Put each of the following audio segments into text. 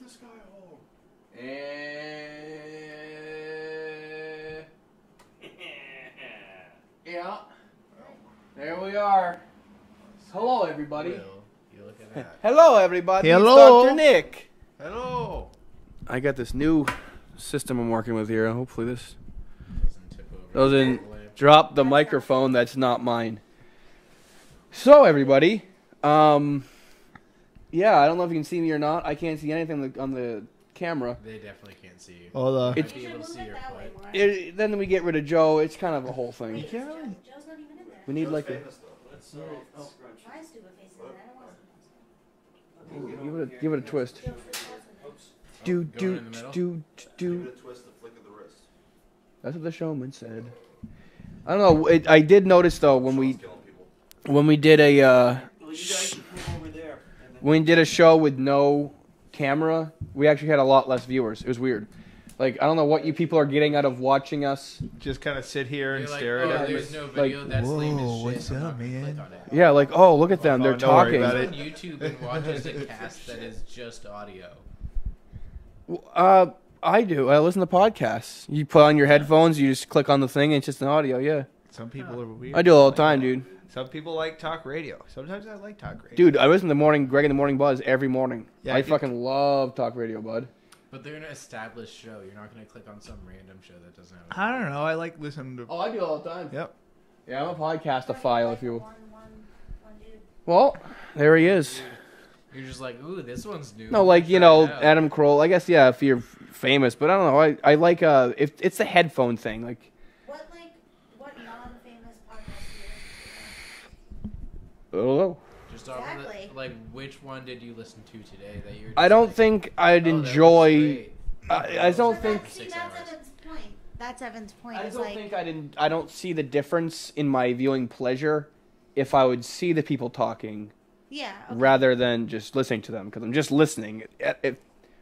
this guy home. Yeah. There we are. Hello, everybody. You look at that. Hello, everybody. Hello. It's Dr. Nick. Hello. I got this new system I'm working with here. Hopefully this Doesn't tip over. doesn't drop the microphone that's not mine. So, everybody. Yeah, I don't know if you can see me or not. I can't see anything on the camera. They definitely can't see you. Hold on. It's- Might be able to see your foot. Then we get rid of Joe. It's kind of a whole thing. You can't really. Joe's not even in there. We need like a... Famous though. Let's scrunch. My stupid face is in there. I don't want Give it a twist. to. Do, Going do, in the middle? do, Give do. it a twist, the flick of the wrist. That's what the showman said. I don't know. I did notice though when Show's killing people. we did a Well, you guys can come over there. And then when we did a show with no camera, we actually had a lot less viewers. It was weird. Like I don't know what you people are getting out of watching us. Just kind of sit here and You're like, stare oh, at it. there's no video. That's lame as whoa, shit. what's I'm up, not gonna man? click on it. Yeah, like oh look at them, they're don't worry talking. about Who's it. on YouTube and watches a cast that is just audio. I do. I listen to podcasts. You put on your headphones, you just click on the thing, and it's just an audio. Yeah, Some people are weird. I do it all the time, dude. Some people like talk radio. Sometimes I like talk radio. Dude, I listen to Greg in the Morning Buzz every morning. Yeah, I I do. fucking love talk radio, bud. But they're an established show. You're not going to click on some random show that doesn't have. I don't know. I like listening to. Oh, I do it all the time. Yep. Yeah, I'm a podcastophile, if you will. One dude. Well, there he is. You're just like, ooh, this one's new. No, like, you Try know, it out. Adam Kroll. I guess, yeah, if you're famous, but I don't know. I like, if it's the headphone thing. Like, What non-famous podcast I don't know. Just off of Exactly. the, like, which one did you listen to today that you're? Just I don't like, think I'd oh, that was enjoy. great. I don't think. See, 6 that's hours. Evan's point. That's Evan's point. I It's don't like, think I don't see the difference in my viewing pleasure if I would see the people talking yeah. Okay. rather than just listening to them, because I'm just listening. If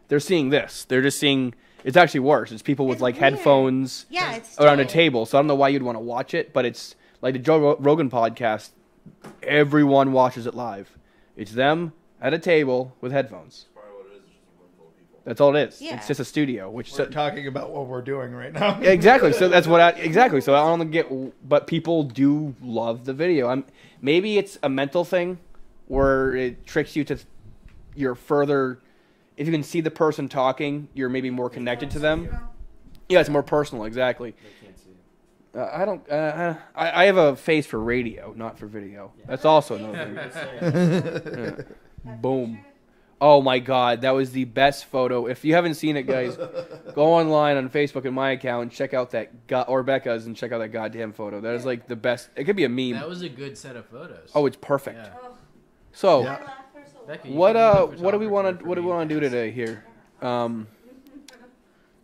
they're seeing this, they're just seeing. It's actually worse. It's people with It's like weird. headphones Yeah, it's around a still- table. So I don't know why you'd want to watch it, but it's like the Joe Rogan podcast. Everyone watches it live. It's them at a table with headphones. Probably what it is just a room full of people. That's all it is. Yeah. It's just a studio, which We're talking about what we're doing right now. exactly. So that's what exactly. So I don't get, but people do love the video. Maybe it's a mental thing, where it tricks you to, you're further. If you can see the person talking, you're maybe more connected to them. Yeah, it's more personal. Exactly. they can't see. I don't. I have a face for radio, not for video. That's also another thing. Yeah. Boom. Oh my God, that was the best photo. If you haven't seen it, guys, go online on Facebook and my account and check out that or Becca's and check out that goddamn photo. That is like the best. It could be a meme. That was a good set of photos. Oh, it's perfect. Yeah. Oh, So, Yeah. I laughed for so long. Becca, you what could be the what do we want photographer to what do we for want to do these today here?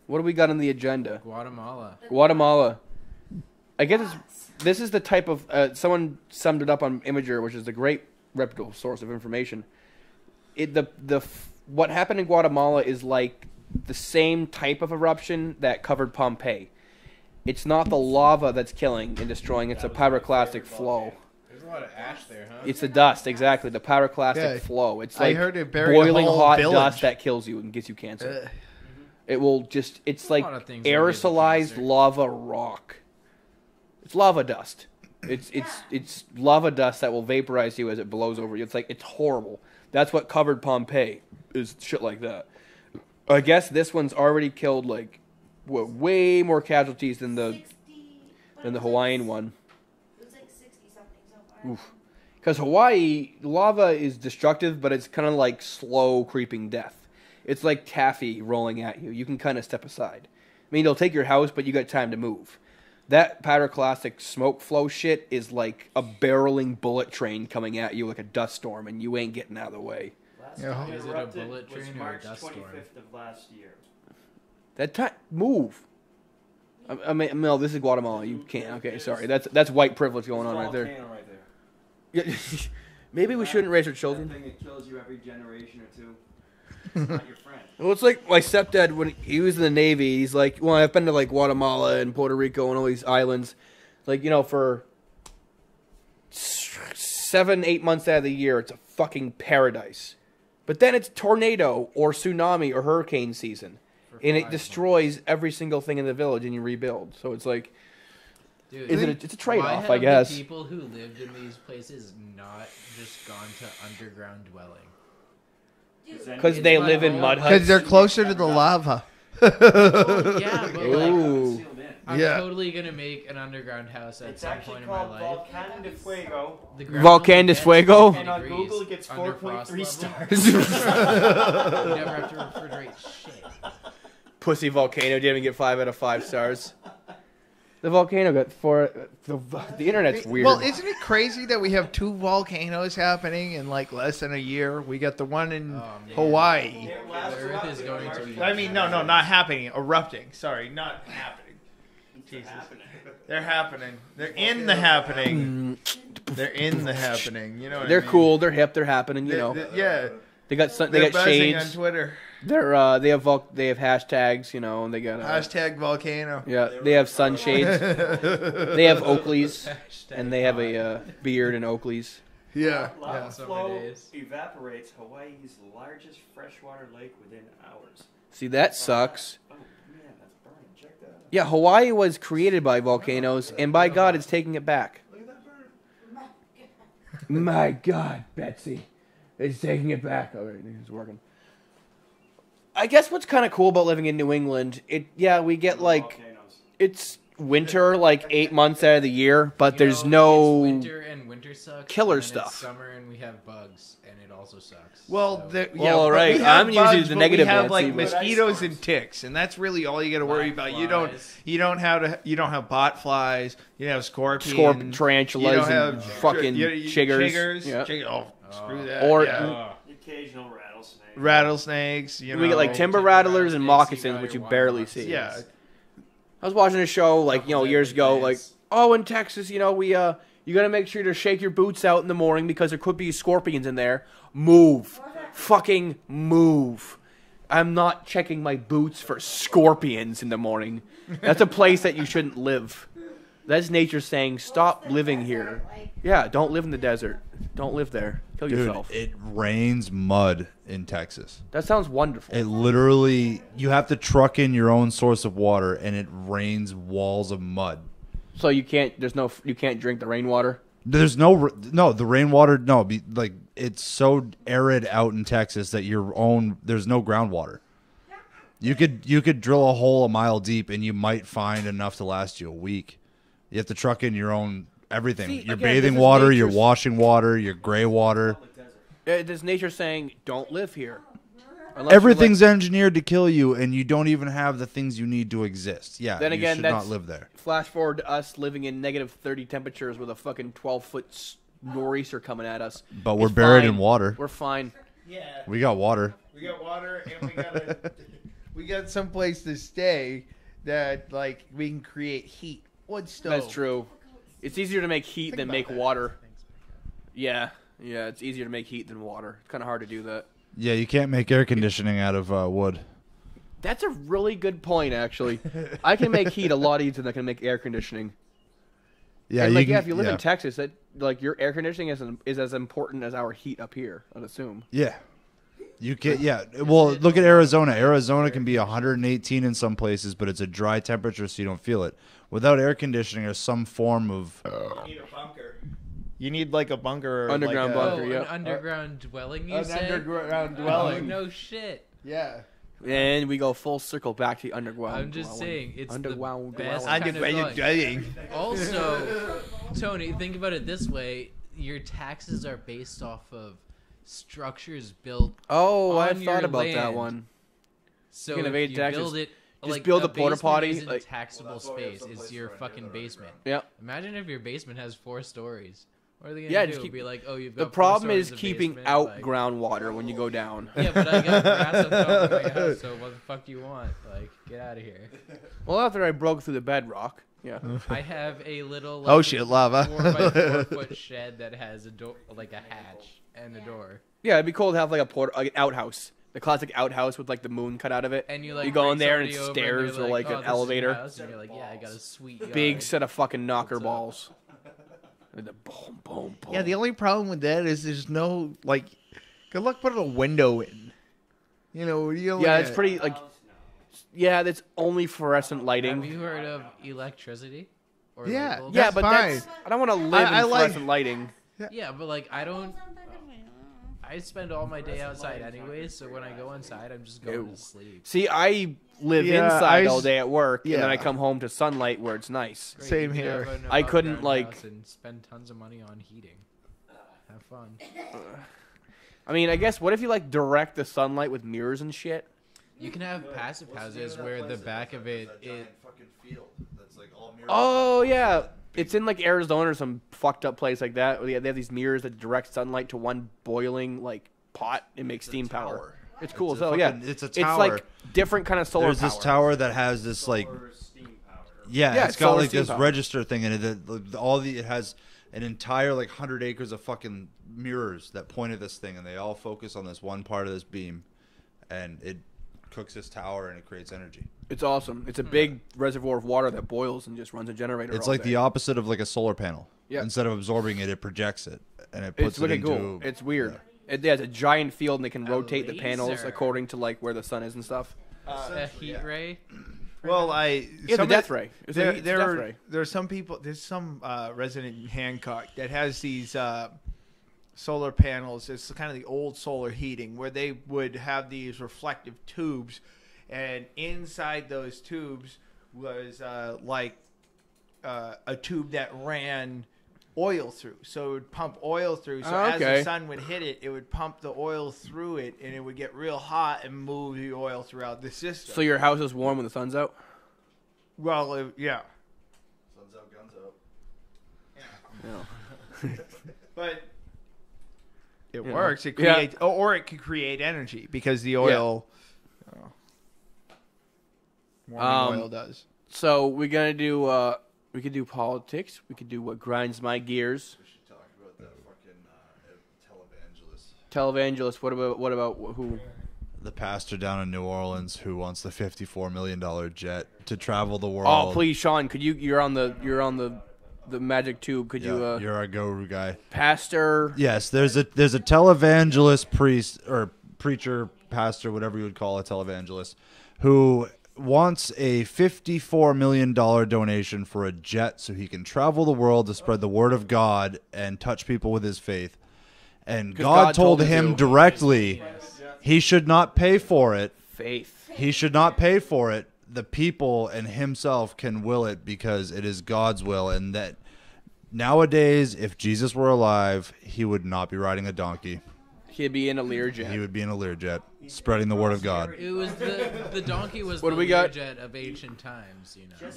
What do we got on the agenda? Guatemala. Guatemala. I guess this is the type of someone summed it up on Imager, which is a great reputable source of information. What happened in Guatemala is like the same type of eruption that covered Pompeii. It's not the lava that's killing and destroying; it's a pyroclastic flow. There's a lot of ash there, huh? It's the dust, exactly. The pyroclastic Yeah, flow. It's I like heard it buried a boiling whole hot village. dust that kills you and gets you cancer. Ugh. It will just, it's A like lot of things that gives you aerosolized cancer. lava rock. It's lava dust. It's lava dust that will vaporize you as it blows over you. It's horrible. That's what covered Pompeii, is shit like that. I guess this one's already killed like way more casualties than the 60, Hawaiian one. It was like 60 something so far. Oof. Because Hawaii, lava is destructive, but it's kind of like slow creeping death. It's like taffy rolling at you. You can kind of step aside. I mean, it'll take your house, but you got time to move. That pyroclastic smoke flow shit is like a barreling bullet train coming at you like a dust storm, and you ain't getting out of the way. Last Yeah. time Is it a erupted bullet was train or a March dust storm? 25th of last year. That time, move. I mean, no, this is Guatemala. You can't. Okay, sorry. That's white privilege going on right there. Volcano right there. Yeah. Maybe we shouldn't raise our That children. thing that kills you every generation or two. It's not your friend. Well, it's like my stepdad when he was in the Navy. He's like, well, I've been to like Guatemala and Puerto Rico and all these islands, like for 7-8 months out of the year, it's a fucking paradise. But then it's tornado or tsunami or hurricane season, For and it 5 destroys every single thing in the village, and you rebuild. So it's like, Dude, it's a trade-off, why I guess. have the people who lived in these places not just gone to underground dwelling? Because they live in mud Because huts. they're closer to the lava. Well, yeah, but like, Ooh. I'm Yeah. totally gonna make an underground house at It's some actually point in my called life. Volcano de Fuego. The ground Volcan only de gets Fuego? 50 And on degrees Google, it gets under frost 4.3 level. stars. You never have to refrigerate shit. Pussy Volcano didn't even get 5 out of 5 stars. The volcano got 4. The internet's weird. Well, isn't it crazy that we have 2 volcanoes happening in like less than a year? We got the one in Oh, man. Hawaii. It The lasts Earth is going to be. I mean, no, not happening. Erupting. Sorry, not happening. Jesus. They're happening. They're in the happening. They're in the happening. You know what They're I mean? cool. They're hip. They're happening. You know, Yeah. they got they They're got buzzing on shades. Twitter. They have hashtags. You know, and they got Hashtag volcano. yeah. They have sunshades. They have Oakleys, Hashtag and they have God. a beard and Oakleys. Yeah. Lava Summer flow days. evaporates Hawaii's largest freshwater lake within hours. See, that sucks. Oh man, that's burning. Check that out. Yeah, Hawaii was created by volcanoes, and by God, it's taking it back. Look at that burn. My God, Betsy, it's taking it back. All right, it's working. I guess what's kind of cool about living in New England, we get like Volcanoes. it's winter like 8 months out of the year, but You there's know, no it's winter and winter sucks. killer and then stuff. It's summer and we have bugs and it also sucks. Well, So- the, Well, yeah, all but right, we have I'm usually bugs, the but negative we have Nancy, like but- mosquitoes and ticks, and that's really all you got to worry Black about. flies. You don't have bot flies. You don't have scorpions. tarantulas You don't and have fucking chiggers. Chiggers. Yeah. Oh, screw that. Or- yeah. The occasional rattlesnake. Rattlesnakes. You know. We get like timber rattlers and moccasins, which you barely see. Yeah. I was watching a show like Couple years ago, different like plants. in Texas, we you gotta make sure to shake your boots out in the morning because there could be scorpions in there. Move, fucking move. I'm not checking my boots for scorpions in the morning. That's a place that you shouldn't live. That's nature saying stop living here. Yeah, don't live in the desert. Don't live there. Kill Dude, yourself. it rains mud in Texas. That sounds wonderful. It literally, you have to truck in your own source of water, and it rains walls of mud. So you can't drink the rainwater. There's the rainwater. It's so arid out in Texas that there's no groundwater. You could drill a hole a mile deep, and you might find enough to last you a week. You have to truck in your own everything. See, Your again, bathing this is water, your nature's- washing water, your gray water. There's nature saying don't live here. Unless you Everything's engineered to kill you, and you don't even have the things you need to exist. Yeah, Then you again, should that's- not live there. Flash forward to us living in negative 30 temperatures with a fucking 12-foot nor'easter coming at us. But we're It's buried fine. in water. We're fine. Yeah. We got water. We got water, and we got some place to stay that like we can create heat. Wood stove. That's true. It's easier to make heat Think than about make that. water. Yeah, it's easier to make heat than water. It's kind of hard to do that. Yeah, you can't make air conditioning out of wood. That's a really good point, actually. I can make heat a lot easier than I can make air conditioning. Yeah, And, you if you live in Texas, that your air conditioning is as important as our heat up here, I'd assume. Yeah. You can, yeah. Well, look at Arizona. Arizona can be 118 in some places, but it's a dry temperature, so you don't feel it. Without air conditioning or some form of You need a bunker. You need like a bunker. Or Underground like bunker, Oh, yeah. an underground dwelling, you An said? underground Oh, dwelling. no shit. Yeah. And we go full circle back to the underground. I'm just dwelling. saying, it's Underground the best dwelling. kind of dwelling. dwelling. Also, Tony, think about it this way: your taxes are based off of structures built. Oh, I on your thought about that land. one. So Speaking of if aid you taxes, build it, just like, build a porta basement potty, isn't like- taxable Well, that's why we have space. some It's place your for it, fucking yeah, right. basement. Yep. Imagine if your basement has 4 stories. What are they gonna Yeah, do? just keep- Be like, oh, you've got The 4 problem stories is of keeping basement, out like- groundwater when you go down. Yeah, but I got grass on top of my house, so what the fuck do you want? Like, get out of here. Well, after I broke through the bedrock, yeah. I have a little Oh, shit, lava. 4x4 foot shed that has a door, like a hatch and a door. Yeah, it'd be cool to have like an outhouse. The classic outhouse with like the moon cut out of it. And you like You go bring in there and somebody it's over stairs you're or like "Oh, an this is your elevator. house?" And you're like, yeah, I got a sweet yard. Big set of fucking knocker What's up? balls. And the boom, boom, boom. Yeah, the only problem with that is there's no like Good luck putting a window in. You know, Yeah, it's pretty like. Yeah, that's only fluorescent Have lighting. you heard of electricity? Or Yeah. light bulbs? Yeah, That's but fine. that's. I don't want to live I in like- fluorescent lighting. Yeah, but like I don't. I spend all my day outside anyways, so when I go inside, I'm just going Ew. to sleep. See, I live Yeah, inside I all s- day at work, and then I yeah. come home to sunlight where it's nice. Great, Same you could here. have an I above couldn't, ground like- house and spend tons of money on heating. Have fun. I mean, I guess what if you like direct the sunlight with mirrors and shit? You can have passive houses where the back of it, fucking field that's like all mirrors. Oh yeah, it's in like Arizona or some fucked up place like that. Where they have these mirrors that direct sunlight to one boiling like pot and make steam power. tower. It's cool It's as a hell. Yeah, fucking- it's a It's tower. like different kind of solar There's power. this tower that has this like Or steam power. yeah, Yeah, it's it's got solar like steam this power. register thing in it. It has an entire like 100 acres of fucking mirrors that point at this thing, and they all focus on this one part of this beam, and it cooks this tower and it creates energy. It's awesome. It's a big reservoir of water that boils and just runs a generator. It's all like day. the opposite of like a solar panel. Yeah. Instead of absorbing it, it projects it, and it puts It's it looking into. cool. It's weird. It has a giant field and they can rotate the panels laser. according to like where the sun is and stuff. a heat ray. Well, Yeah, the some of death the- ray. It's There, a there, death are, ray. there's some people. There's some resident in Hancock that has these solar panels. It's kind of the old solar heating where they would have these reflective tubes, and inside those tubes was like a tube that ran oil through. So it would pump oil through. So as Okay. the sun would hit it, it would pump the oil through it, and it would get real hot and move the oil throughout the system. So your house is warm when the sun's out. Well, yeah. Sun's out, guns out. But it You know. works. It Yeah. creates, or it could create energy because the oil, warming oil does. So we're gonna do. We could do politics. We could do what grinds my gears. We should talk about that fucking televangelist. Televangelist. What about who? The pastor down in New Orleans who wants the $54 million jet to travel the world. Oh please, Sean. Could you? You're on the magic tube. Could Yeah, you? you're our guru guy. Pastor. Yes, there's a televangelist priest or preacher, pastor, whatever you would call a televangelist, who wants a $54 million donation for a jet so he can travel the world to spread the word of God and touch people with his faith. And 'Cause God God told told him him to. directly he should not pay for it. Faith. He should not pay for it. The people and himself can will it because it is God's will. And that nowadays, if Jesus were alive, he would not be riding a donkey. He'd be in a Learjet. He would be in a Learjet, spreading the word of God It was the donkey was What the do we got? Learjet of ancient times, you know.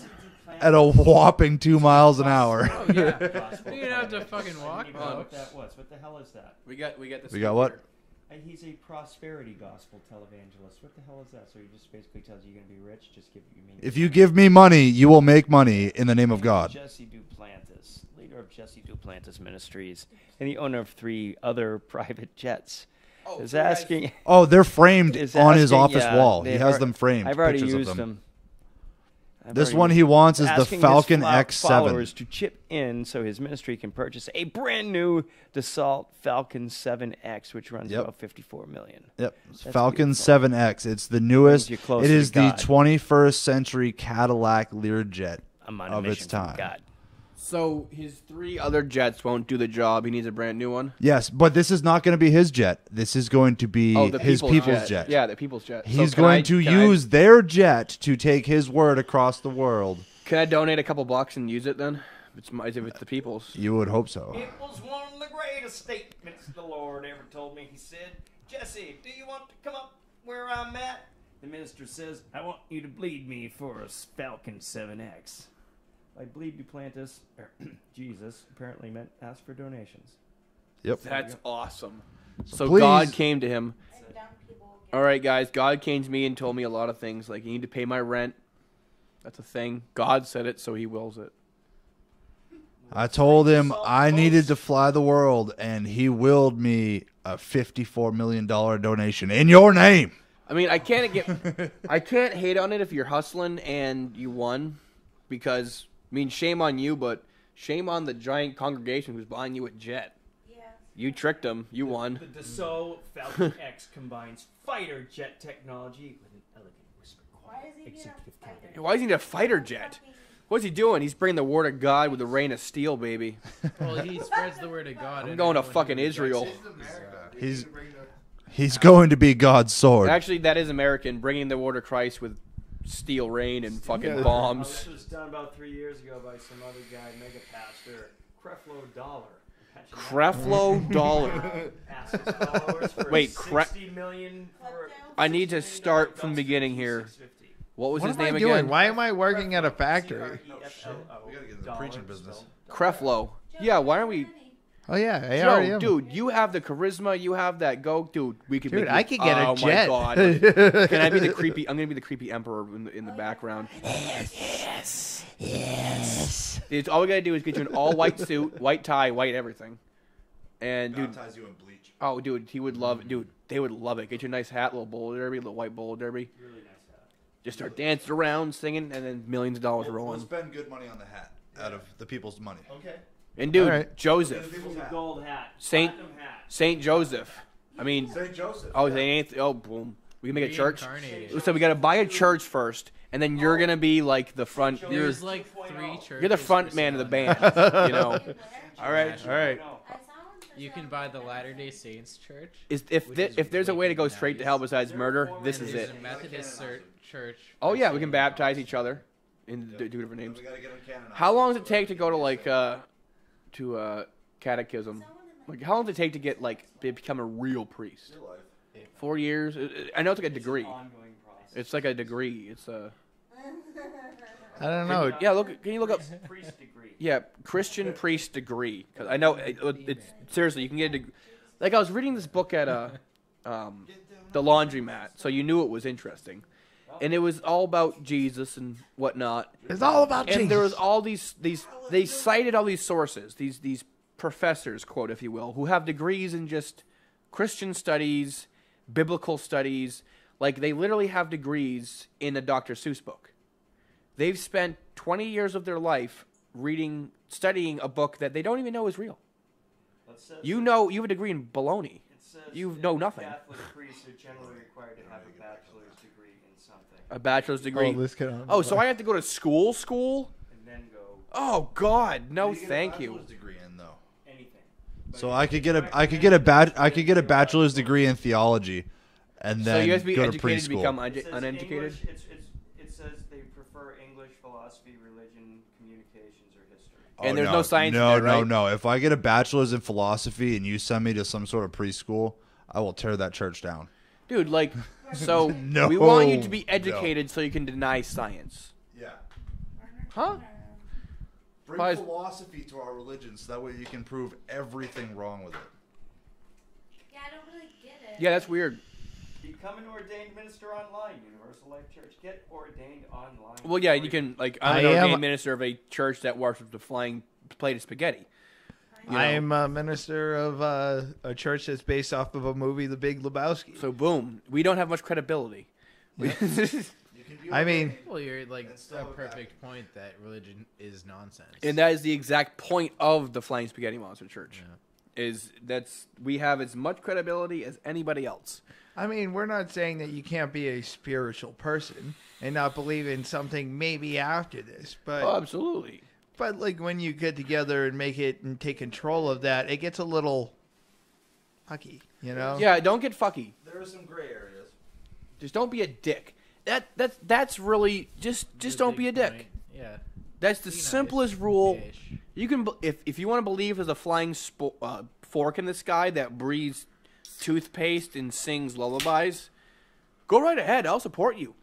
at a whopping 2 miles an hour. Oh yeah, you don't have to fucking walk. You know what Folks. that was? What the hell is that? We got this. We got what? He's a prosperity gospel televangelist. What the hell is that? So he just basically tells you you're gonna be rich. Just give you mean. If you give me money, you will make money in the name of God. Jesse Duplantis, leader of Jesse Duplantis Ministries, and the owner of 3 other private jets, is asking. Oh, they're framed is on his asking- office yeah, wall. He they've has al- them framed. I've already pictures used of them. I've This already one used he wants is the asking his Falcon X7. followers to chip in so his ministry can purchase a brand new Dassault Falcon 7X, which runs Yep. about $54 million. Yep, it's That's Falcon beautiful. 7X. It's the newest. Brings you closer It is to the God. 21st century Cadillac Learjet I'm on a of mission its from time. God. So his 3 other jets won't do the job. He needs a brand new one. Yes, but this is not going to be his jet. This is going to be Oh, the his people's jet. Yeah, the people's jet. So He's can I- going to can I- use their jet to take his word across the world. Can I donate a couple bucks and use it then? If it's the people's. You would hope so. It was one of the greatest statements the Lord ever told me. He said, Jesse, do you want to come up where I'm at? The minister says, I want you to bleed me for a Falcon 7X. By bleed Duplantis, or Jesus, apparently meant ask for donations. Yep. That's awesome. So please- God came to him. And dumb people get All right, guys. God came to me and told me a lot of things. Like you need to pay my rent. That's a thing. God said it, so He wills it. I told him I needed to fly the world, and he willed me a $54 million donation in your name. I mean, I can't hate on it if you're hustling and you won, because I mean, shame on you, but shame on the giant congregation who's buying you a jet. yeah. You tricked him. You won. The Dassault Falcon X combines fighter jet technology with an elegant whisper Why quiet is he being executive a fighter? cabin. Why is he need a fighter jet? What's he doing? He's bringing the word of God with the rain of steel, baby. Well, he spreads the word of God. I'm and going to everyone fucking who rejects Israel. it He's going to be God's sword. Actually, that is American, bringing the word of Christ with steel rain and fucking This bombs. was done about 3 years ago by some other guy, mega pastor, Creflo Dollar. Catching that? Creflo Dollar. Asked his followers for Wait, 60 million for I need to start from the beginning here. What was What his am I name doing? again? Why am I working at a factory? CREFLO. We gotta get in the preaching business. Creflo. Yeah, why aren't we? Oh yeah, I already Joe, am. dude, you have the charisma. You have that go, dude. We could. Dude, make I you- could get a oh jet. my god! Can I be the creepy? I'm gonna be the creepy emperor in the background. Yes. It's all we gotta do is get you an all white suit, white tie, white everything. And dude, Baptize you in bleach. oh dude, he would love it. Dude, they would love it. Get you a nice hat, little bowler derby, little white bowler derby. Really nice hat. Just start dancing around, singing, and then millions of dollars We'll rolling. spend good money on the hat out of the people's money. Okay. And dude, All right. Joseph, It was a gold hat. Saint- Platinum hat. Saint Joseph. I mean, St. Joseph. oh, Saint Anthony. Oh, boom. We can make a church. Reincarnated. So we gotta buy a church first, and then you're gonna be like the front. You're, There's like 3 churches. you're the front for man of the sale. band. You know. All right, all right. No. You can buy the Latter-day Saints church. If there's a way to go straight to hell besides murder, this and is there's it. a Methodist church. Oh for yeah, we sale. can baptize each other and do different names. We gotta get them canonized. How long does it take to go to like catechism? Like how long does it take to get like to become a real priest? Your life. 4 years? I know it's like a degree. Ongoing process. It's like a degree. It's a I don't know. yeah. Look, can you look up? Priest degree. Yeah, Christian priest degree. 'Cause I know it's seriously you can get a degree. Like I was reading this book at the laundromat, so you knew it was interesting, and it was all about Jesus and whatnot. It's all about And Jesus. there was all these they cited all these sources, these professors, quote if you will, who have degrees in just Christian studies, biblical studies. Like they literally have degrees in a Dr. Seuss book. They've spent 20 years of their life studying a book that they don't even know is real. That says- You know, you have a degree in baloney. it says you that know nothing. Catholic priests are generally required to have a bachelor's degree in something, A bachelor's degree. this can- Oh, so I have to go to school? and then go Oh God, no, What do you get a thank you. bachelor's degree in though. anything. So I could get a bachelor's degree in theology, and So then you have to be go to educated to become preschool. It says uneducated. English, it says they prefer English, philosophy, religion, communications, or history. And there's no science in No, there, right? no. If I get a bachelor's in philosophy and you send me to some sort of preschool, I will tear that church down. Dude, like, so No, we want you to be educated so you can deny science. Yeah. Huh? Bring Why is- philosophy to our religion so that way you can prove everything wrong with it. Yeah, I don't really get it. Yeah, that's weird. Become an ordained minister online, Universal Life Church. Get ordained online. Well, yeah, you Free. can, like, I'm an I am- ordained minister of a church that worships the flying plate of spaghetti. You know? I am a minister of a church that's based off of a movie, The Big Lebowski. So, boom, we don't have much credibility. You can be I mean, Well, you're like And still a look perfect point that religion is nonsense. And that is the exact point of the Flying Spaghetti Monster Church. Is that's we have as much credibility as anybody else. we're not saying that you can't be a spiritual person and not believe in something maybe after this, but Oh, absolutely. but like when you get together and make it and take control of that, it gets a little fucky, you know? Yeah, don't get fucky. There are some gray areas. Just don't be a dick. That's really just That's don't big be a dick. point. Yeah. That's the Be nice. simplest rule. Ish. You can if you want to believe there's a flying fork in the sky that breathes toothpaste and sings lullabies, go right ahead. I'll support you.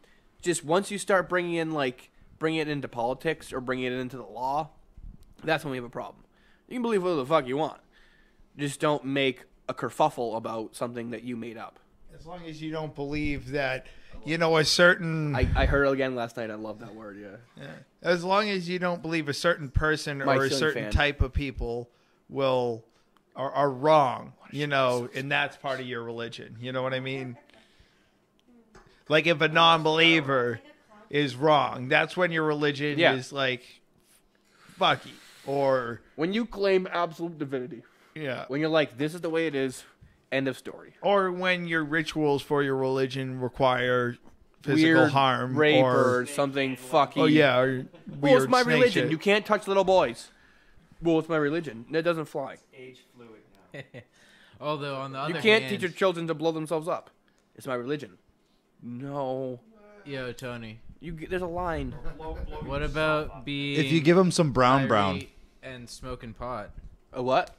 Just once you start bringing it into politics or bringing it into the law, that's when we have a problem. You can believe whatever the fuck you want. Just don't make a kerfuffle about something that you made up. As long as you don't believe that, a certain. I heard it again last night. I love that word. Yeah. As long as you don't believe a certain person My or a ceiling certain fan. type of people are wrong, and that's part of your religion. You know what I mean? Like if a non-believer is wrong, that's when your religion Yeah. is like fucky. Or When you claim absolute divinity. Yeah. When you're like, this is the way it is, end of story. Or when your rituals for your religion require physical Weird harm rape or or something fucky. oh yeah, or Well, it's weird my snake religion. shit. You can't touch little boys. Well, it's my religion. That doesn't fly. Age fluid now. Although on the other You can't hand, teach your children to blow themselves up. It's my religion. No. yo, Tony, There's a line. what about being If you give them some brown irate and smoking pot? A what?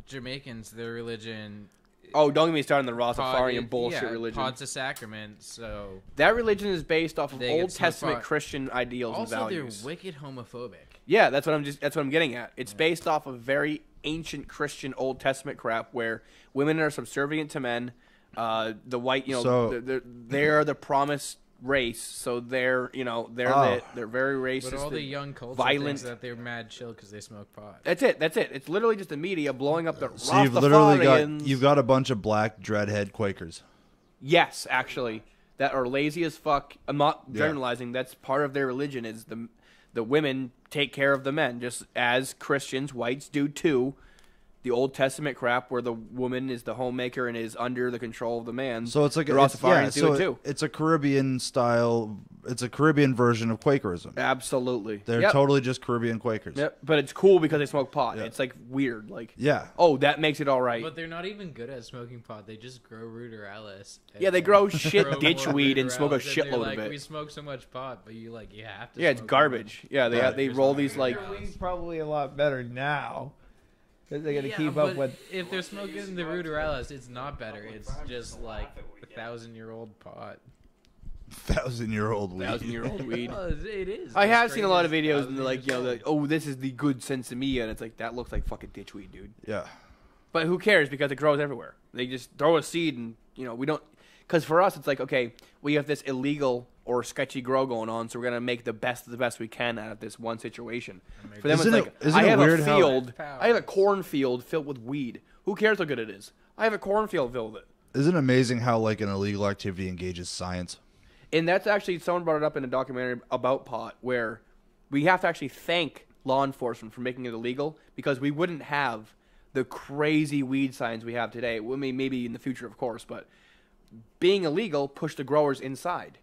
Jamaicans, their religion. Oh, don't get me started on the pot Rastafarian is- bullshit yeah, religion. Pot's a sacrament, so That religion is based off of They get Old smoked Testament pot. Christian ideals and also values. they're wicked homophobic. Yeah, that's what I'm getting at. It's based off of very ancient Christian Old Testament crap where women are subservient to men. The white, So- they're the promised race, so they're Oh. they're very racist. But all the and young culture violent. thinks that they're mad chill because they smoke pot. That's it. It's literally just the media blowing up the So you've literally Rastafarians. you've got a bunch of black dreadhead Quakers. Yes, actually, that are lazy as fuck. I'm not Yeah. generalizing. That's part of their religion. Is the women take care of the men, just as Christians, whites do too. The Old Testament crap, where the woman is the homemaker and is under the control of the man. So it's like the it's, Rastafarians do so it too. It's a Caribbean style. It's a Caribbean version of Quakerism. Absolutely, They're Yep. totally just Caribbean Quakers. Yep. But it's cool because they smoke pot. Yeah. It's like weird. Like, Yeah. oh, that makes it all right. But they're not even good at smoking pot. They just grow ruderalis. Yeah, they and grow shit grow ditchweed more and smoke a ruderalis, and they're shitload like, of it. We smoke so much pot, but you have to. Yeah, it's smoke garbage. Yeah, Yeah. they roll these like. Their weed's probably a lot better now. 'Cause they got to Yeah, keep but up with. if they're smoking the ruderalis, it's not better. It's just like 1,000-year-old pot. 1,000-year-old weed. 1,000-year-old weed. Well, it is. I The have seen a lot of strain is videos and they're 1,000 like, years like, oh, this is the good sensimilla, and it's like that looks like fucking ditchweed, dude. Yeah. But who cares because it grows everywhere. They just throw a seed and we don't. Because for us, it's like, okay, we have this illegal or sketchy grow going on, so we're gonna make the best of the best we can out of this one situation. For them, Isn't it's it- like isn't I it have weird a how- field, I have a cornfield filled with weed. Who cares how good it is? I have a cornfield filled with it. Isn't it amazing how like an illegal activity engages science? And that's actually, someone brought it up in a documentary about pot, where we have to actually thank law enforcement for making it illegal, because we wouldn't have the crazy weed science we have today. Well, I mean, maybe in the future, of course, but being illegal pushed the growers inside.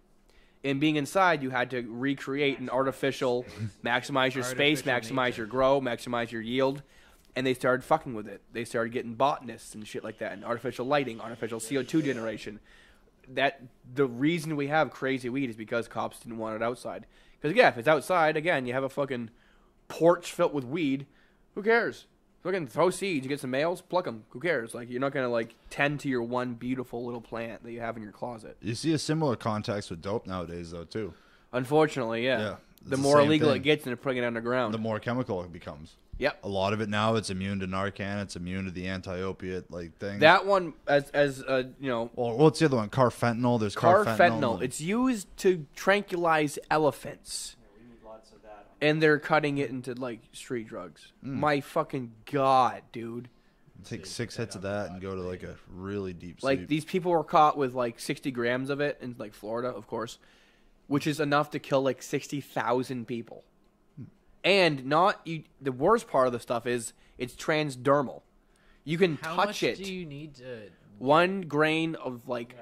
And being inside, you had to recreate an artificial, maximize your space, Artificial maximize nature. your grow, maximize your yield. And they started fucking with it. They started getting botanists and shit like that, and artificial lighting, artificial CO2 generation. The reason we have crazy weed is because cops didn't want it outside. Because yeah, if it's outside, again, you have a fucking porch filled with weed. Who cares? Fucking throw seeds. You get some males, pluck them. Who cares? Like, you're not gonna like tend to your one beautiful little plant that you have in your closet. You see a similar context with dope nowadays, though, too. Unfortunately, yeah. Yeah, it's The the more same illegal thing. it gets, and they're putting it underground. The more chemical it becomes. Yep. A lot of it now, it's immune to Narcan. It's immune to the anti-opiate like thing. That one, as Well, what's the other one? Carfentanil. There's carfentanil. It's used to tranquilize elephants. We need lots of that. And they're cutting it into like street drugs. My fucking god, dude! Take 6 hits of that and go to like a really deep Like sleep. these people were caught with like 60 grams of it in like Florida, of course, which is enough to kill like 60,000 people. And the worst part of the stuff is it's transdermal. You can How touch much it. do you need to 1 grain of like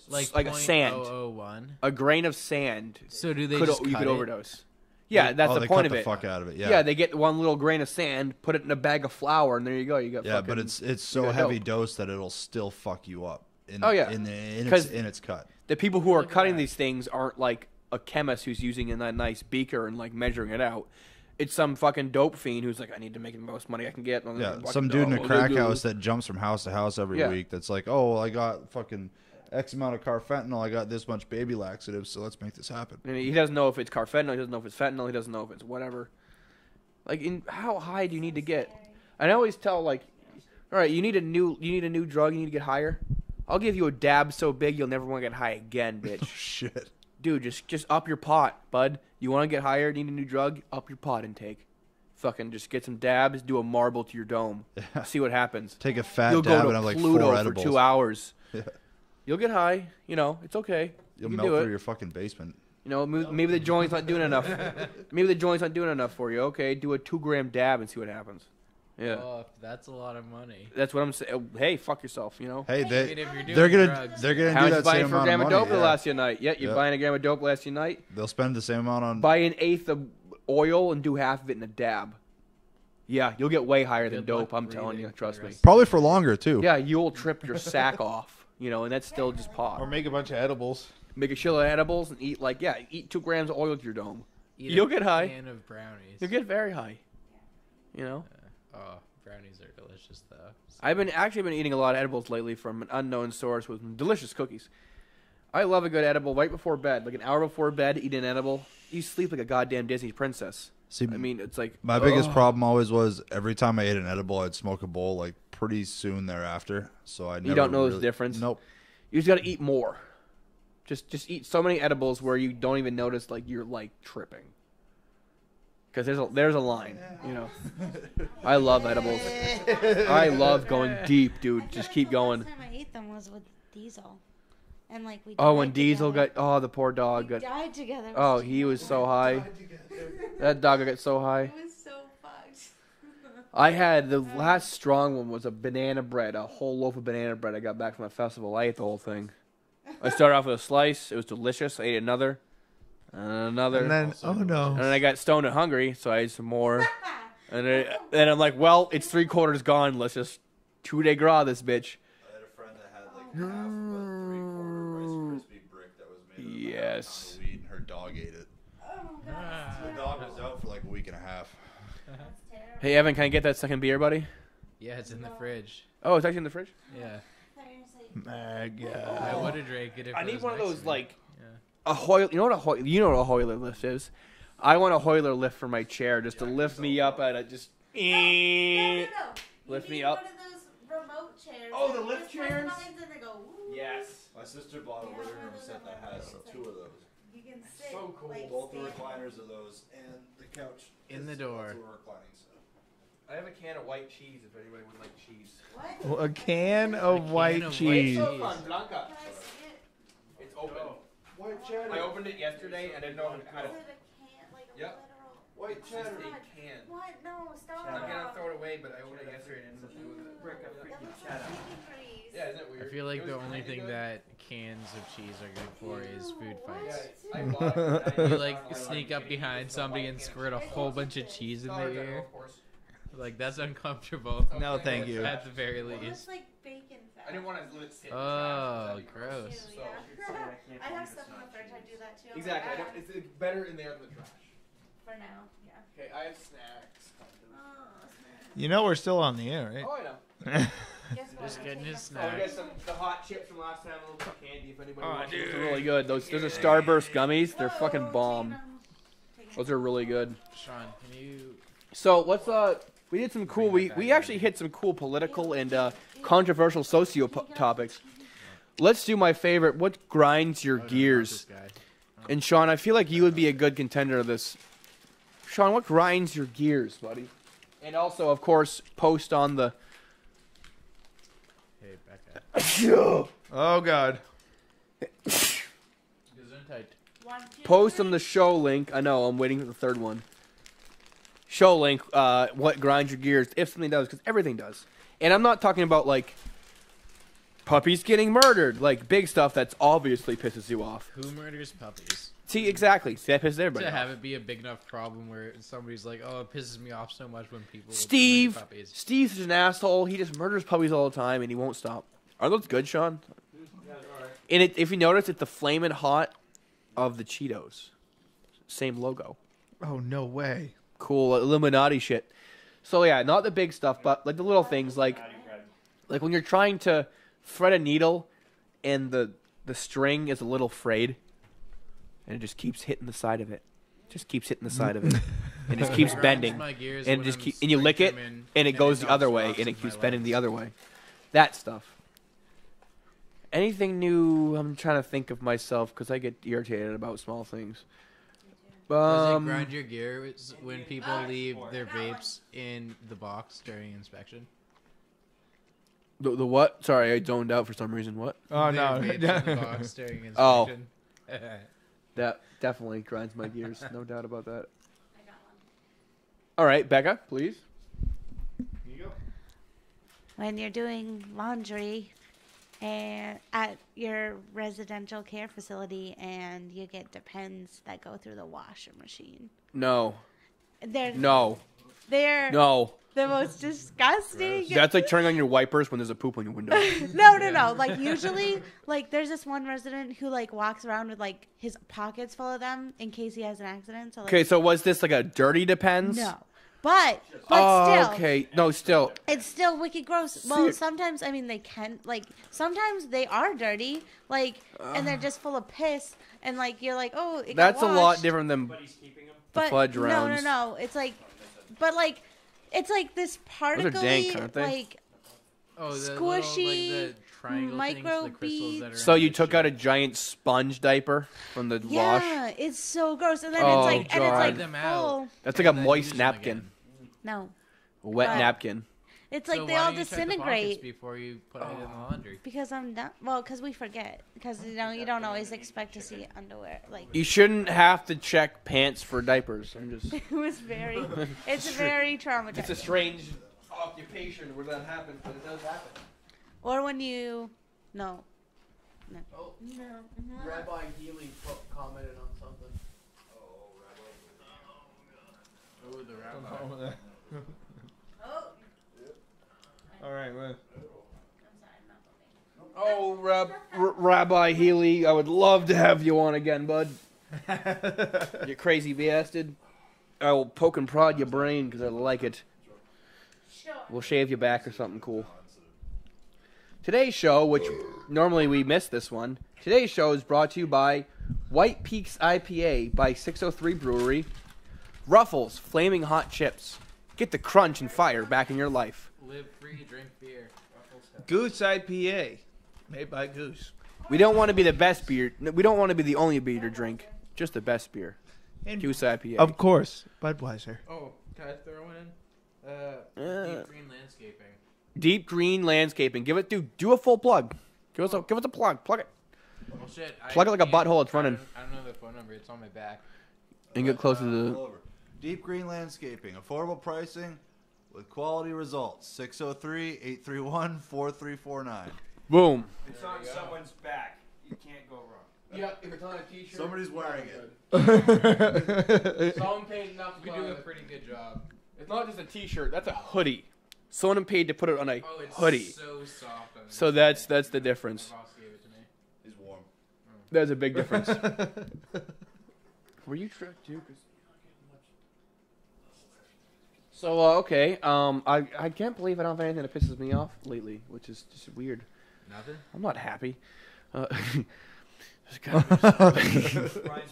like a sand. 0.001? A grain of sand. So do they you just could cut it? overdose. Yeah, that's the they point cut of the it. fuck out of it. Yeah. Yeah, they get 1 little grain of sand, put it in a bag of flour, and there you go. You got Yeah, fucking, but it's you so got heavy dope. dose that it'll still fuck you up. Oh, yeah. in Because- its cut. The people who are Look at cutting that. these things aren't like a chemist who's using a nice beaker and like measuring it out. It's some fucking dope fiend who's like, I need to make the most money I can get. And I'm Yeah, like, some dude in a crack house that jumps from house to house every Yeah. week. That's like, oh, I got fucking X amount of carfentanil. I got this much baby laxative, so let's make this happen. And he doesn't know if it's carfentanil. He doesn't know if it's fentanyl. He doesn't know if it's whatever. Like, how high do you need to get? And I always tell like, all right, you need a new drug. You need to get higher. I'll give you a dab so big you'll never want to get high again, bitch. Shit. Dude, just up your pot, bud. You want to get higher? Need a new drug? Up your pot intake. Fucking just get some dabs. Do a marble to your dome. See what happens. Take a fat You'll dab go and to have like Pluto 4 for edibles. 2 hours. Yeah. You'll get high. It's okay. You'll you can melt do through it. your fucking basement. Maybe the joint's not doing enough. Maybe the joint's not doing enough for you. Okay, do a 2-gram dab and see what happens. Yeah, Oh, that's a lot of money. that's what I'm saying. Hey, fuck yourself, you know. Hey, I mean, they if you're doing they're gonna drugs, they're gonna How do much you that buying same for a amount gram of of money. dope the Yeah. last night? Yeah, you're Yeah. buying a gram of dope last night. They'll spend the same amount on. Buy an eighth of oil and do half of it in a dab. Yeah, you'll get way higher than Good luck dope. I'm telling breathing you. for Trust the me. rest Probably for longer too. Yeah, you'll trip your sack off. You know, and that's still just pot. Or make a bunch of edibles. Make a shitload of edibles and eat eat 2 grams of oil with your dome. Eat You'll a get high. Can of brownies. You'll get very high. You know. Oh, brownies are delicious though. I've been eating a lot of edibles lately from an unknown source with delicious cookies. I love a good edible right before bed, like an hour before bed. Eat an edible. You sleep like a goddamn Disney princess. See, I mean, it's like my biggest problem always was every time I ate an edible, I'd smoke a bowl like pretty soon thereafter. So I never don't know the really- difference? Nope. you just got to eat more. Just eat so many edibles where you don't even notice like you're like tripping. Because there's a line, you know. I love edibles. I love going deep, dude. Just keep going. The last time I ate them was with Diesel, and like we. Oh, when died Diesel together. got the poor dog We got. died together. It Oh, was he was too so bad. high. That dog got so high. It was so fucked. I had the last strong one was a banana bread, a whole loaf of banana bread I got back from a festival. I ate the whole thing. I started off with a slice. It was delicious. I ate another. And another. And then, oh And no. then I got stoned and hungry, so I ate some more. And then I'm like, well, it's 3/4 gone. Let's just 2-day gras this bitch. I had a friend that had like half of a 3/4 Rice Krispie brick that was made of Yes. weed, and her dog ate it. Oh god, The dog was out for like a week and a half. that's terrible. Hey, Evan, can I get that second beer, buddy? Yeah, it's in the fridge. Oh, it's actually in the fridge? Yeah. I thought you were saying- I would have drank it if I it need was one of next those, to me. like, Yeah. a Hoyle. You know what a Hoyler lift is? I want a Hoyler lift for my chair just to lift me up at it. Just. No. You Lift me need up. One of those remote chairs. Oh, the that you lift just press chairs? buttons and they go, woo. Yes. My sister bought a Yeah, living one room of those set that at has home. It's 2 of those. You can sit. So cool. Like, Both the stand. recliners of those and the couch. In the is door. also a reclining set. I have a can of white cheese if anybody would like cheese. What? A can of can white of white cheese. cheese. Blanca. Can I see it? It's open. White I cheddar. opened it yesterday. I didn't know how to. Is it a can? Like a Yep. literal? White It's just cheddar. a can. What? No, stop. I'm gonna throw it away, but I opened it yesterday and ended up doing it. That looks like chicken grease. Yeah, isn't it weird? I feel like It the was only kinda thing good. that cans of cheese are good for is food What? fights. I bought it. You like sneak up behind somebody and squirt a whole bunch of cheese in their ear. Like that's uncomfortable. No, thank you. At the very Well, least. it's like bacon fat. I didn't want to let it sit. in the Oh, trash, 'cause that'd be gross. Too, yeah. I have stuff in the fridge. I do that too. I'm Exactly. I like, don't, it's better in there than the trash. for now, yeah. Okay, I have snacks. Oh, You know we're still on the air, right? Oh, I know. guess what? Just I'm getting taking his a Oh, we snacks. got the hot chips from last time, a little bit of candy if anybody Oh, wants. dude. Those are really good. Those are Starburst gummies. They're fucking Whoa, bomb. taking Those are really good. Sean, can you? So let's we did some cool. We actually hit some cool political and controversial socio topics. Let's do my favorite. What grinds your Oh, no, not gears? this guy. And Sean, I feel like you would be a good contender of this. Sean, what grinds your gears, buddy? And also, of course, post on the. Hey, Becca. Oh God. Gesundheit. 1, 2, Post 3. on the show link. I know, I'm waiting for the third one. Show link, what grinds your gears, if something does, because everything does. And I'm not talking about, like, puppies getting murdered, like, big stuff that's obviously pisses you off. Who murders puppies? See, exactly. See, that pisses everybody To off. have it be a big enough problem where somebody's like, "Oh, it pisses me off so much when people murder Steve! puppies." Steve's an asshole. He just murders puppies all the time, and he won't stop. Are those good, Sean? And if you notice, it's the Flamin' Hot of the Cheetos. Same logo. Oh no way. Cool Illuminati shit. So yeah, not the big stuff, but like the little things, like when you're trying to thread a needle, and the string is a little frayed, and it just keeps hitting the side of it, just keeps hitting the side of it, and just keeps Grinds bending, my gears and when just I'm and you lick it, spring trimming and it goes the knocks other way, rocks and it with keeps my bending the legs. other way. That stuff. Anything new? I'm trying to think of myself because I get irritated about small things. Does it grind your gears when people leave their vapes in the box during inspection? The what? Sorry, I zoned out for some reason. What? Oh Their no. vapes in the box during Oh. inspection. That definitely grinds my gears. No doubt about that. I got one. All right, Becca, please. You when you're doing laundry and at your residential care facility and you get Depends that go through the washer machine. No. They're No. they're No. the most disgusting. That's like turning on your wipers when there's a poop on your window. No. Like usually, like there's this one resident who like walks around with like his pockets full of them in case he has an accident. So like, Okay, so was this like a dirty Depends? no, but Oh, still, okay. No, still. it's still wicked gross. Well, sometimes I mean they can like sometimes they are dirty, like and they're just full of piss, and like you're like, oh, it got That's a lot washed. different than But he's keeping them. But fudge no, rounds. no. It's like, but like, it's like this are dank, particly, aren't they? like Oh, the squishy little, like, the triangle micro things, the crystals that are So in you the took shit. out a giant sponge diaper from the wash? yeah, it's so gross. And then Oh, it's like, and it's God. like Them out. full. That's like a And then moist use them napkin. again. No, A wet But- napkin. it's like So they why all don't you check the pockets disintegrate before you put it in the laundry. because I'm done. Well, because we forget. Because you know you don't always expect to see underwear. Like You shouldn't have to check pants for diapers. I'm just. it was very. It's very traumatizing. It's a strange occupation where that happens, but it does happen. Or when you, no. Oh, No. Rabbi Healy commented on something. Oh, the rabbi. All right, well. Oh, Rabbi Healy, I would love to have you on again, bud. You crazy bastard. I will poke and prod your brain because I like it. We'll shave you back or something cool. Today's show, which normally we miss this one, today's show is brought to you by White Peaks IPA by 603 Brewery, Ruffles Flaming Hot Chips. Get the crunch and fire back in your life. Live free, drink beer. Goose IPA, made by Goose. We don't want to be the best beer. We don't want to be the only beer to drink. Just the best beer. And Goose IPA. of course, Budweiser. Oh, can I throw one in? Deep green landscaping. Deep Green Landscaping. Give it, do a full plug. Give us a plug. Plug it. Well, shit. Plug it like a butthole, it's running. I don't know the phone number. It's on my back. And get closer to All the. over. Deep Green Landscaping. Affordable pricing with quality results. 603-831-4349. Boom. It's on someone's back. You can't go wrong. Yeah, if it's on a t-shirt. Somebody's wearing it. Someone paid enough We do a pretty good job. It's not just a t-shirt. That's a hoodie. Someone paid to put it on a Oh, it's hoodie. so soft. On So that's the difference. My boss gave it to me. He's warm. There's a big difference. Were you tricked too? So okay, I can't believe I don't have anything that pisses me off lately, which is just weird. Nothing? I'm not happy. Brian's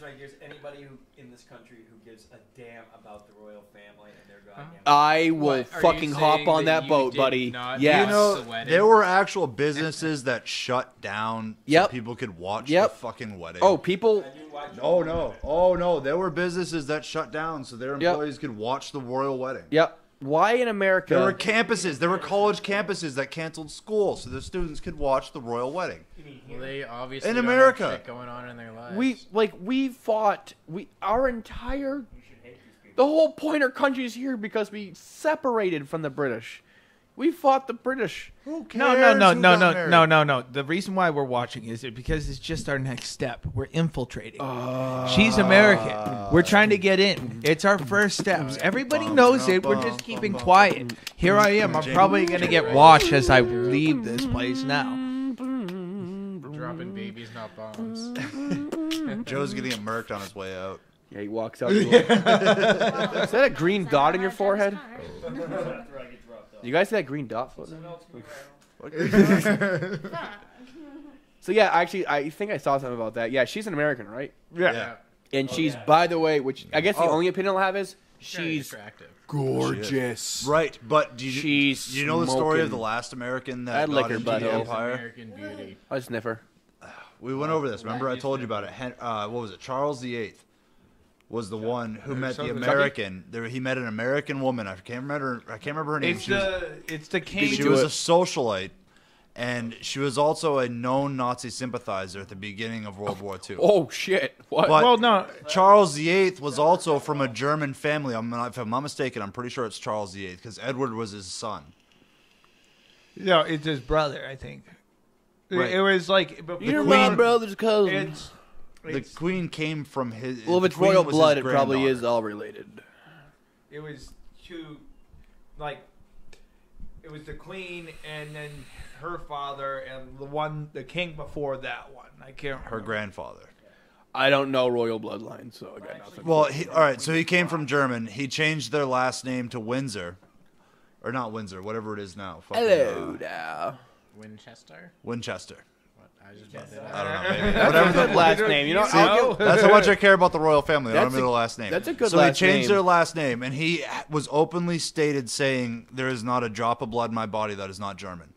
right. Here's anybody who in this country who gives a damn about the royal family and their goddamn. I will What, are you fucking hop saying on that that you boat, did buddy. not Yes. You watch know, the wedding? there were actual businesses that shut down Yep. so people could watch Yep. the fucking wedding. Oh, people. And you watch Oh no! Oh no! There were businesses that shut down so their Yep. employees could watch the royal wedding. Yep. Why in America? There were campuses. There were college campuses that canceled school so the students could watch the royal wedding. Well, they obviously In don't have America. shit going on in their lives. we fought our entire. The whole point our country is here because we separated from the British. We fought the British. Who cares? No. who got married? The reason why we're watching is because it's just our next step. We're infiltrating. She's American. We're trying to get in. It's our first steps. Everybody knows it. We're just keeping quiet. Here I am. I'm probably going to get watched as I leave this place now. dropping babies, not bombs. Joe's getting it murked on his way out. Yeah, he walks out. Is that a green dot in your forehead? You guys see that green dot floating? So yeah, actually, I think I saw something about that. Yeah, she's an American, right? Yeah. And she's, by the way, which I guess the only opinion I'll have is Very she's attractive. gorgeous. Right, but do She's you know the story of smoking. the last American I'd that lick got her into the butthole. empire? American Beauty. I sniff her. We went over this. Remember, I told you about it. What was it? Charles VIII was the one who met the American. He met an American woman. I can't remember her name. It's the king. She was a socialite, and she was also a known Nazi sympathizer at the beginning of World War II. Oh shit! What? But Well, no. Charles VIII was also from a German family. If I'm not mistaken, I'm pretty sure it's Charles VIII because Edward was his son. No, it's his brother, I think. Right. It was like but You're the my queen- brother's cousin. It's The queen came from his. Well, if the it's queen royal was his blood, it probably granddaughter. is all related. it was two, like, it was the queen and then her father and the king before that one. I can't remember. Her grandfather. I don't know royal bloodline, so I got nothing. Well, all right. So he came from German. He changed their last name to Windsor, or not Windsor, whatever it is now. Fucking, Hello now. Winchester. Winchester. What? I was just about to say I that. don't know. Maybe. Whatever the last name, you know. I'll give- That's how much I care about the royal family. I don't That's know a- the last name. that's a good So last he changed name. their last name, and he was openly stated saying, "There is not a drop of blood in my body that is not German."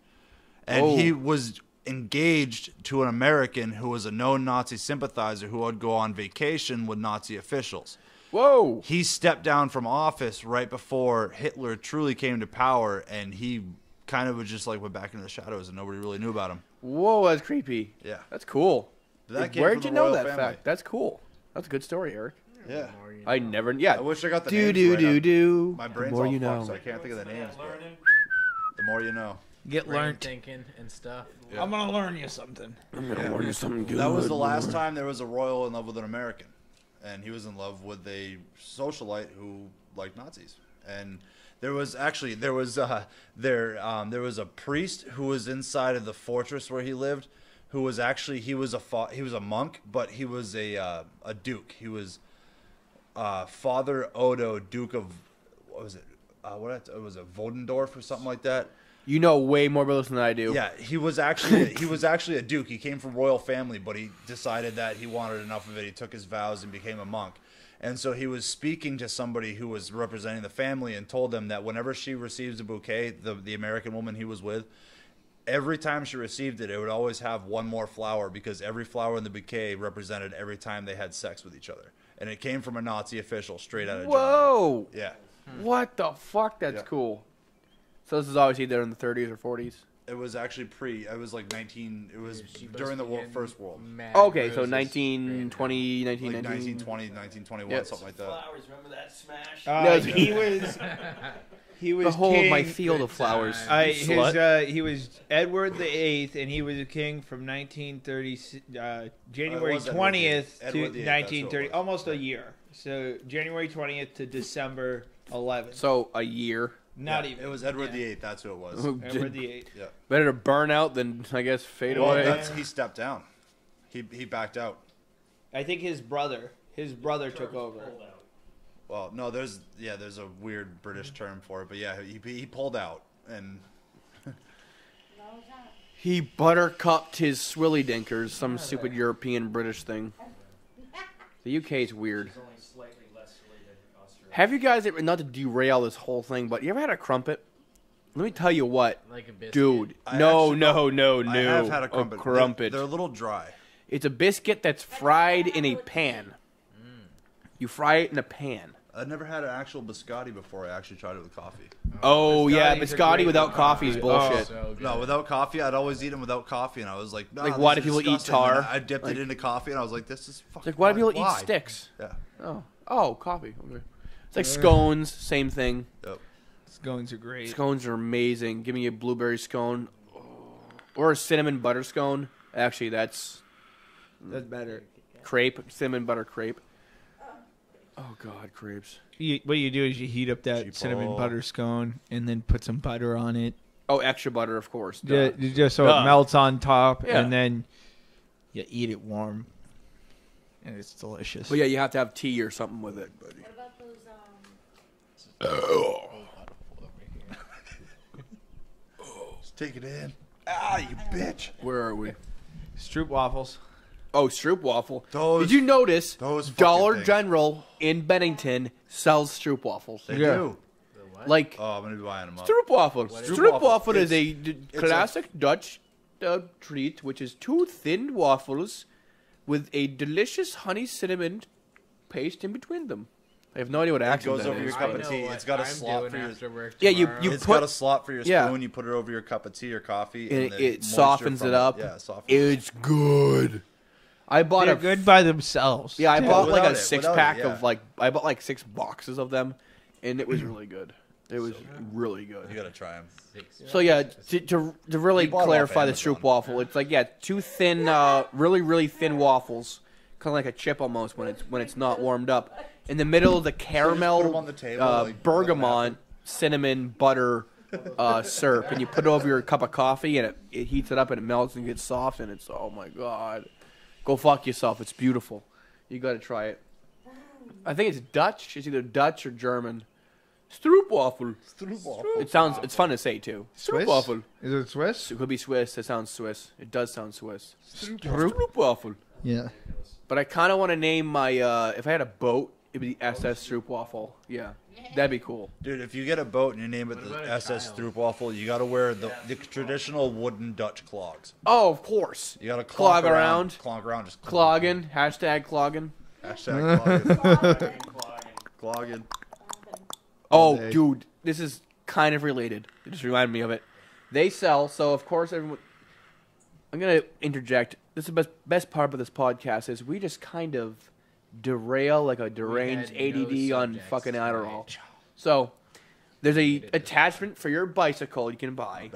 And Whoa. he was engaged to an American who was a known Nazi sympathizer who would go on vacation with Nazi officials. Whoa. He stepped down from office right before Hitler truly came to power, and he kind of was just like went back into the shadows, and nobody really knew about him. Whoa, that's creepy. Yeah. That's cool. That came Where'd from you the know royal that family. fact? That's cool. That's a good story, Eric. Yeah. I never. Yeah. I wish I got the do names do right do up. do. My The brain's more all you fucked, know. so I can't think of the names. But the more you know. Get Brain learned. thinking and stuff. I'm gonna learn you something. I'm gonna learn you something good. That was the last time there was a royal in love with an American, and he was in love with a socialite who liked Nazis. And there was a priest who was inside of the fortress where he lived, who was actually he was a monk, but he was a duke. He was Father Odo, Duke of what was it? It was it Vodendorf or something like that. You know way more about this than I do. Yeah, he was actually a duke. He came from royal family, but he decided that he wanted enough of it. He took his vows and became a monk. And so he was speaking to somebody who was representing the family and told them that whenever she receives a bouquet, the American woman he was with, every time she received it, it would always have one more flower because every flower in the bouquet represented every time they had sex with each other. And it came from a Nazi official straight out of Whoa. Germany. Yeah. What the fuck? That's Yeah. cool. So this is obviously there in the 30s or 40s. It was actually it was like 19, it was during the First World. Okay, so 1920, Like 1919. 1920, 1921, Yes. something like that. Flowers, remember that smash? No, He was Behold king, my field of flowers. he was Edward the Eighth, and he was a king from 1930 January was Edward 20th the Eighth. to Edward the Eighth, that's who it 1930, was. almost a year. So January 20th to December 11th. So a year. Not Yeah, even. It was Edward the Eighth. That's who it was. Edward the Eighth. Yeah. Better to burn out than, I guess, fade Well, away. he stepped down. He backed out. I think his brother took over. Well, no, there's a weird British term for it, but yeah, he pulled out, and He buttercupped his swilly dinkers, some stupid European British thing. The UK is weird. He's only slightly less silly than Australia. Have you guys ever, not to derail this whole thing, but you ever had a crumpet? Let me tell you what, Like a biscuit. dude. I No. I have had a crumpet. crumpet. They're a little dry. It's a biscuit that's fried in a pan. You fry it in a pan. I've never had an actual biscotti before. I actually tried it with coffee. Oh, yeah, Biscotti's a biscotti great without one. coffee is bullshit. So good. No, without coffee, I'd always eat them without coffee, and I was like, nah, Like, this why do is people eat disgusting. tar? And I dipped it into coffee, and I was like, this is fucking. It's like, why do people why? eat sticks? Yeah. Oh, coffee. Okay. It's like scones, same thing. Yep. Scones are great. Scones are amazing. Give me a blueberry scone. Or a cinnamon butter scone. Actually, that's That's better. crepe. Cinnamon butter crepe. Oh, God, crepes. What you do is you heat up that Cheapo. cinnamon butter scone and then put some butter on it. Oh, extra butter, of course. Duh. Just so Duh. it melts on top, Yeah. and then you eat it warm, and it's delicious. But yeah, you have to have tea or something with it. What about those, Just take it in. Ah, you bitch. Where are we? Stroop waffles. Oh, Stroop waffle. Those- Did you notice those fucking Dollar things. General in Bennington sells Stroop waffles? They Yeah. do. Like Oh, I'm gonna be buying them up. Stroop waffle. is- Stroop waffle It's- is a it's classic Dutch treat, which is two thin waffles with a delicious honey cinnamon paste in between them. I have no idea what It accent goes that over your is. cup I of know tea. what It's got a I'm slot doing for your. after work Yeah, you- tomorrow. you It's put- got a slot for your Yeah. spoon. You put it over your cup of tea or coffee, And and the it moisture softens from it up. Yeah, it softens. It's good. I bought They're a good by themselves. Yeah, I too. bought like Without a it, six without it, pack yeah. of like I bought like 6 boxes of them, and it was really good. It was really good. You gotta try them. So yeah, to really You bought it off clarify the Amazon. Stroop waffle, it's like two thin, really thin waffles, kind of like a chip almost when it's not warmed up. In the middle, the put 'em caramel, on the table, like, bergamot, cinnamon, butter, syrup, and you put it over your cup of coffee, and it heats it up and it melts and gets soft, and it's oh my god, go fuck yourself. It's beautiful. You got to try it. I think it's Dutch. It's either Dutch or German. Stroopwafel. It's fun to say too. Swiss? Stroopwafel. Is it Swiss? It could be Swiss. It sounds Swiss. It does sound Swiss. Stroopwafel. Yeah. But I kind of want to name my if I had a boat, it'd be the SS Stroopwafel. Yeah, that'd be cool. Dude, if you get a boat and you name it the SS Stroopwafel, you gotta wear the traditional wooden Dutch clogs. Oh, of course. You gotta Clog around. Clog around. Just Clogging. Hashtag clogging. Hashtag clogging. Oh, day. dude, this is kind of related. It just reminded me of it. They sell, so of course everyone. I'm gonna interject. This is the best part of this podcast is we just kind of derail like a deranged had no ADD on subjects fucking tonight. Adderall. So there's a attachment for your bicycle you can buy,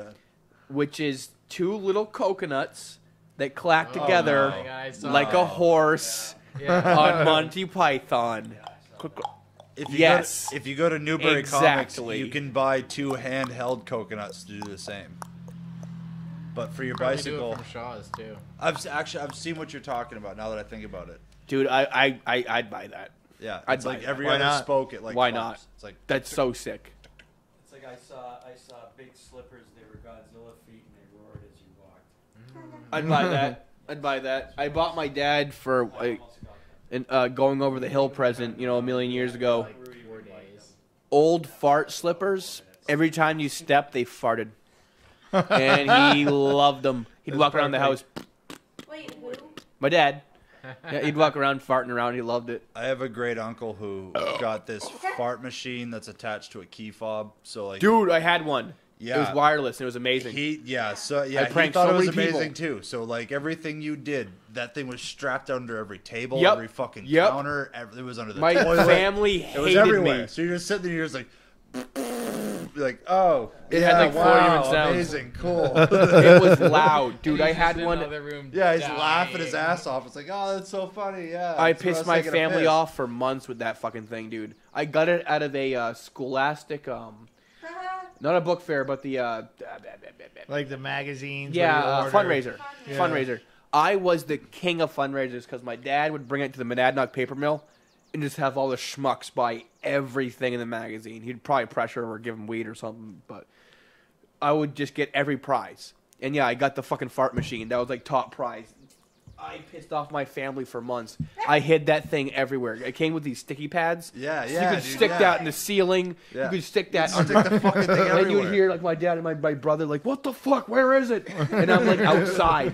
which is 2 little coconuts that clack together my God, I saw like a that. horse Yeah. on Monty Python. Yes. If you go to Newbury Exactly. Comics, you can buy 2 handheld coconuts to do the same. But for your Probably do bicycle, it from Shaw's too. I've seen what you're talking about now that I think about it. Dude, I'd buy that. Yeah, I'd it's buy like that. every Why other not? spoke at like Why clubs. not? It's like That's so sick. It's like I saw big slippers. They were Godzilla feet, and they roared as you walked. I'd buy that. I'd buy that. I bought my dad for going over the hill present, a million years ago. Like 4 days. Old fart slippers. Every time you step, they farted. And he loved them. He'd walk around the house. Wait, who? My dad. Yeah, he'd walk around farting around. He loved it. I have a great uncle who got this fart machine that's attached to a key fob. So like, Dude, I had one. yeah, It was wireless and it was amazing. He I he pranked thought so it was many amazing people. too. So like everything you did, that thing was strapped under every table, Yep. every fucking Yep. counter. It was under the My toilet. family It was hated everywhere. me. So you're just sitting there, you're just like, you're like, oh, It yeah, had, like, 4 wow, different sounds. amazing, cool. It was loud. Dude, And I he's had just in one. another room Yeah, he's dying. laughing his ass off. It's like, oh, that's so funny. Yeah. I that's when pissed was my taking a family piss. off for months with that fucking thing, dude. I got it out of a Scholastic, not a book fair, but the Like the magazines. yeah, where you order- fundraiser. Yeah. Fundraiser. I was the king of fundraisers because my dad would bring it to the Monadnock paper mill and just have all the schmucks buy everything in the magazine. He'd probably pressure or give him weed or something, but I would just get every prize. And yeah, I got the fucking fart machine. That was like top prize. I pissed off my family for months. I hid that thing everywhere. It came with these sticky pads. Yeah, So yeah, you could dude, stick yeah. that in the ceiling. Yeah. You could stick that Stick the fucking thing and you everywhere. would hear like my dad and my brother like, "What the fuck? Where is it?" And I'm like outside.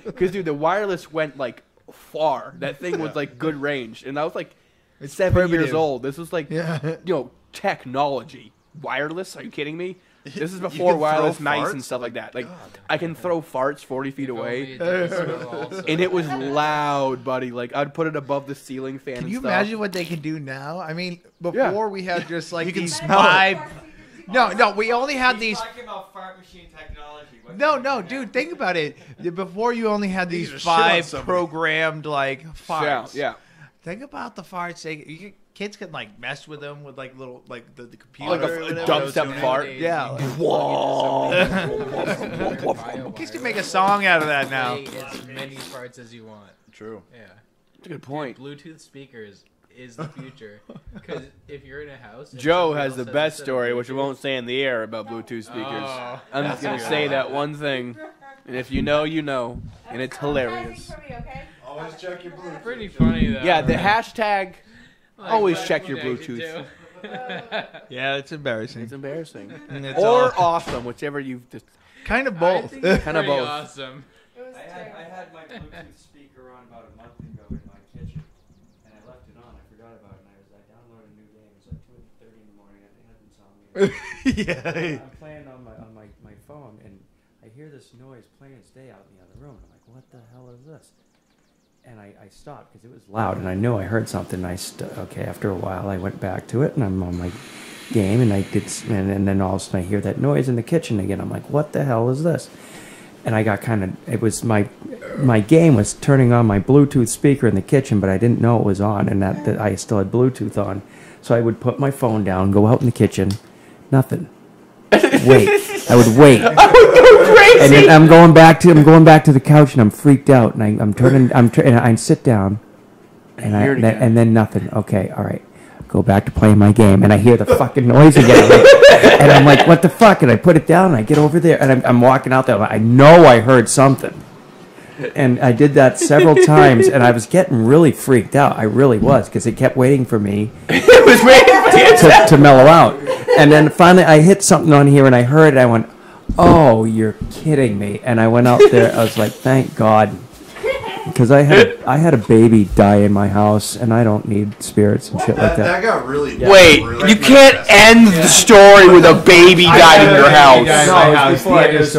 Because dude, the wireless went like far. That thing was like good range, and I was like 7 years primitive. old. This was like Yeah. technology. Wireless? Are you kidding me? This is You before can wireless throw mice farts? and stuff like that. Like I can throw farts 40 feet If only away. it did so also. And it was loud, buddy. Like I'd put it above the ceiling fan. Can and you stuff. imagine what they can do now? I mean, before Yeah. we had just like You can these smell it. 5. No, we only had He's these. talking about fart machine technology. What No, can no, you do? dude, think about it. Before you only had You these just shit on 5 somebody. programmed like farts. Yeah. Think about the farts. Kids can like mess with them with like little like the computer. Like or a whatever. dubstep fart. Yeah. Whoa. Kids can make a song out of that now. As many parts as you want. True. Yeah. That's a good point. Bluetooth speakers is the future. Because if you're in a house, and Joe somebody has else the has best a set of story, which we Bluetooth- won't say in the air about Bluetooth speakers. Oh, I'm just gonna say that one thing, and if you know, you know, and it's hilarious. For me, okay? Always check your Bluetooth. pretty funny though. Yeah, the right? hashtag. Like, always what check your connection Bluetooth. to- Yeah, it's embarrassing. It's embarrassing, And it's or all- awesome, whichever you just. kind of I both. think it's Kinda pretty both. awesome. It was I terrible. had my Bluetooth speaker on about a month ago in my kitchen, and I left it on. I forgot about it, and I downloaded a new game. It was like 2:30 in the morning. I think I had insomnia. Yeah. I'm playing on my phone, and I hear this noise plain as day out in the other room. I'm like, what the hell is this? And I stopped because it was loud, and I knew I heard something. And okay, after a while, I went back to it, and I'm on my game, and I did, and then all of a sudden I hear that noise in the kitchen again. I'm like, what the hell is this? And I got kind of, it was my game was turning on my Bluetooth speaker in the kitchen, but I didn't know it was on, and that I still had Bluetooth on. So I would put my phone down, go out in the kitchen, nothing. Wait. I would wait. I would go crazy. And then I'm going back to the couch, and I'm freaked out, and and I sit down, and then nothing. Okay, all right. Go back to playing my game, and I hear the fucking noise again. And I'm like, what the fuck? And I put it down, and I get over there, and I'm walking out there. I know I heard something. And I did that several times, and I was getting really freaked out. I really was, because it kept waiting for me It was waiting for you to mellow out. And then finally I hit something on here, and I heard it. I went, oh, you're kidding me. And I went out there. I was like, thank God. Because I had a baby die in my house, and I don't need spirits and shit like that. That got really. Wait, you can't end the story with a baby died in your house. Somebody have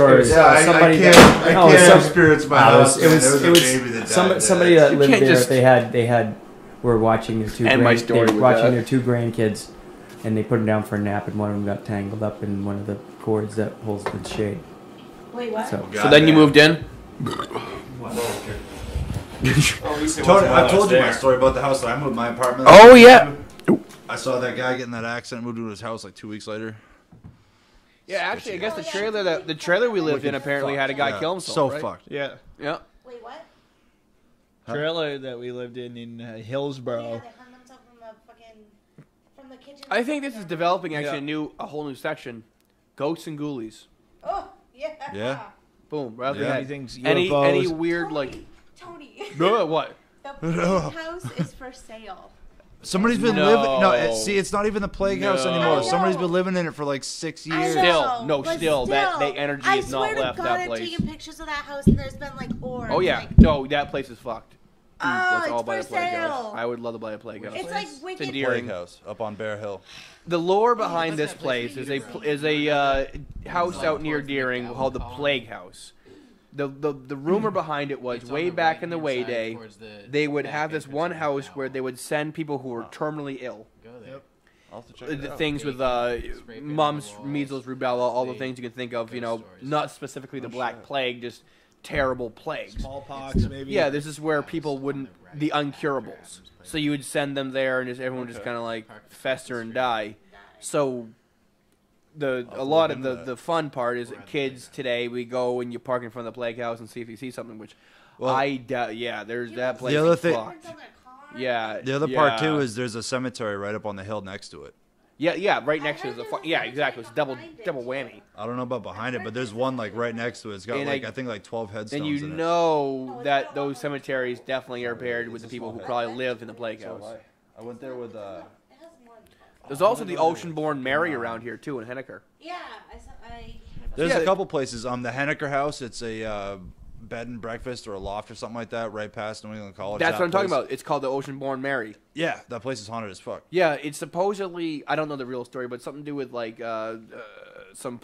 spirits in my house. It was a baby that died. Somebody that lived can't there. just They were watching their two. End my story they were with watching that. their two grandkids, and they put them down for a nap, and one of them got tangled up in one of the cords that holds the shade. Wait, what? So So then you moved in? Tony, I told you my story about the house that I moved my apartment. Oh, yeah. I saw that guy get in that accident, moved to his house like 2 weeks later. Yeah, actually, I guess the trailer we lived in apparently had a guy kill himself. So right? fucked. Yeah. Yeah. Wait, what? Trailer that we lived in Yeah, Hillsboro. they hung themselves from the kitchen. I think this is developing actually a whole new section. Ghosts and ghoulies. Oh, yeah. Yeah. Boom. Right Yeah. Anything's Any UFOs. weird like Tony. what? The plague house is for sale. Somebody's been No. living. No, see, it's not even the plague house No. anymore. I Somebody's know. been living in it for like 6 I years. know, No, but still, that the energy I has not swear to left God, that I've place. taken pictures of that house, and there's been like orbs. Oh yeah, like, no, that place is fucked. Oh, Let's it's all buy a for plague house. sale. I would love to buy a plague house. It's like It's wicked. endearing. Plague house up on Bear Hill. The lore behind this place is a house out near Deering called the Plague House. The rumor behind it was way back in the way day, they would have this one house where they would send people who were terminally ill. I'll have to check it out. Things with mumps, measles, rubella, all the things you can think of. You know, not specifically the Black Plague, just terrible plagues. Smallpox, maybe. Yeah, this is where people wouldn't, the uncurables. So you would send them there, and just everyone just kind of like fester and die. So a lot of the fun part is that kids today, we go and you park in front of the plague house and see if you see something. Which there's that place. The other is thing- fucked. Yeah. The other part too is there's a cemetery right up on the hill next to it. yeah, right next to it is exactly. It's double whammy. I don't know about behind it, but there's one like right next to it. It's got And like I think like 12 headstones. And you in it. know that those cemeteries definitely are buried with the people who probably lived in the plague house. I went there with There's also the ocean-born Mary around here too in Henniker. Yeah, There's Yeah. a couple places. The Henniker House. It's a bed and breakfast or a loft or something like that, right past New England College. That's that what I'm talking place. about. It's called the Ocean-born Mary. Yeah, that place is haunted as fuck. Yeah, it's supposedly, I don't know the real story, but something to do with like some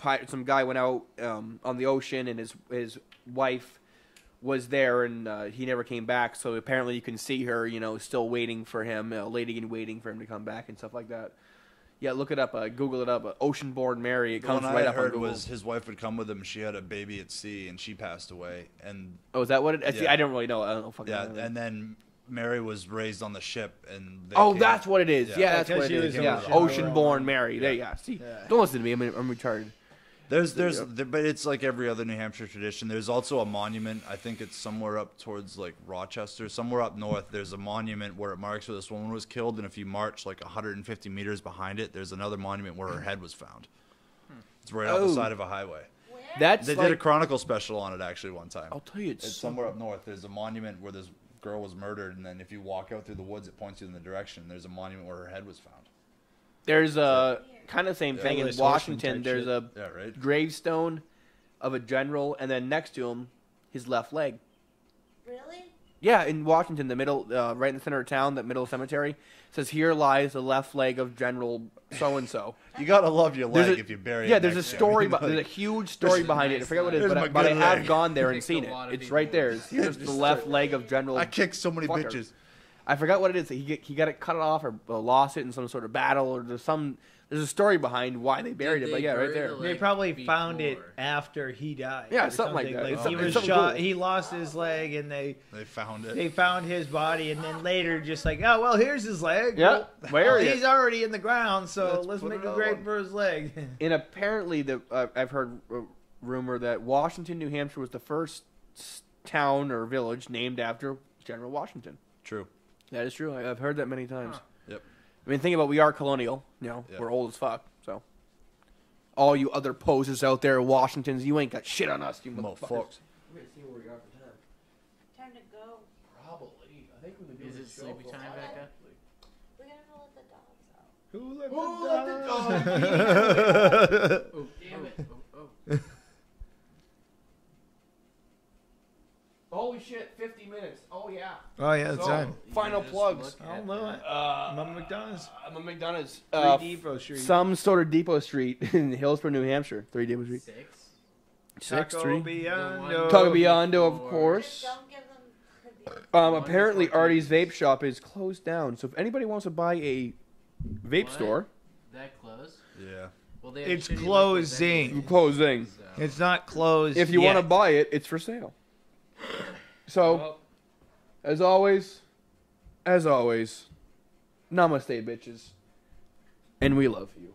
guy went out on the ocean and his wife was there and he never came back. So apparently you can see her, still waiting for him, lady and waiting for him to come back and stuff like that. Yeah, look it up. Google it up. Ocean-born Mary. It The comes one right I up on heard Google. was his wife would come with him. She had a baby at sea and she passed away. And Oh, is that what it? See, Yeah. I don't really know. I don't know. Fucking yeah, know. and then Mary was raised on the ship and. They Oh, came- that's what it is. Yeah. Yeah, that's Because what it she is. was Yeah, on the ship. Ocean-born Mary. There, yeah. See, don't listen to me. I'm retarded. But it's like every other New Hampshire tradition. There's also a monument. I think it's somewhere up towards like Rochester, somewhere up north. There's a monument where it marks where this woman was killed, and if you march like 150 meters behind it, there's another monument where her head was found. It's right off the side of a highway. That's They like, did a Chronicle special on it actually one time. I'll tell you, It's somewhere up north. There's a monument where this girl was murdered, and then if you walk out through the woods, it points you in the direction. There's a monument where her head was found. There's a kind of same thing in Nicholas Horseman Washington. type There's shit. a Yeah, right. gravestone of a general, and then next to him, his left leg. really? Yeah, in Washington, the middle, right in the center of town, that middle cemetery says, "Here lies the left leg of General so and so." You gotta love your There's leg a- if you bury it. Yeah, there's a next to you. story. I mean, There's a like- huge story behind it. I forget what it is, Here's but, my but I good have leg. gone there and Takes seen a it. lot of It's these right there. movies. Here's the left leg of General. I kicked so many Fucker. bitches. I forgot what it is. He got it cut off or lost it in some sort of battle, or there's a story behind why they buried it. But yeah, right there. They probably found it after he died. Yeah, or something like that. Like It's he something- was something shot. cool. He lost his leg, and they found it. They found his body, and then later, just like, oh well, here's his leg. Yeah, Well, bury it. he's already in the ground, so let's put make it a on. grave for his leg. And apparently, I've heard a rumor that Washington, New Hampshire, was the first town or village named after General Washington. True. That is true. I've heard that many times. Yep. I mean, think about we are colonial. You know, Yeah. we're old as fuck. So, all you other poses out there, Washingtons, you ain't got shit on us, you motherfuckers. Motherfuckers. We're gonna see where we are for time. Time to go. Probably. I think we've been Is doing it this show sleepy for a time, while. Becca? We gotta go let the dogs out. Who let the dog? Oh, damn it. Oh. Holy shit, 50 minutes. Oh, yeah. Oh yeah, it's So, done. final just plugs. look I don't at know that. it. I'm on McDonald's. I'm a McDonald's. 3 Depot Street. Some sort of Depot Street in Hillsborough, New Hampshire. 3 Depot Street. 6? 6, Taco 3. Biondo. Taco Biondo, of Four. course. Don't give them cookies. Apparently, Artie's Vape Shop is closed down. So if anybody wants to buy a vape What? store, That close? Yeah. Well, they have It's shitty closing. liquids closing. anyways, so. It's not closed. If you yet. want to buy it, it's for sale. So, as always, namaste, bitches. And we love you.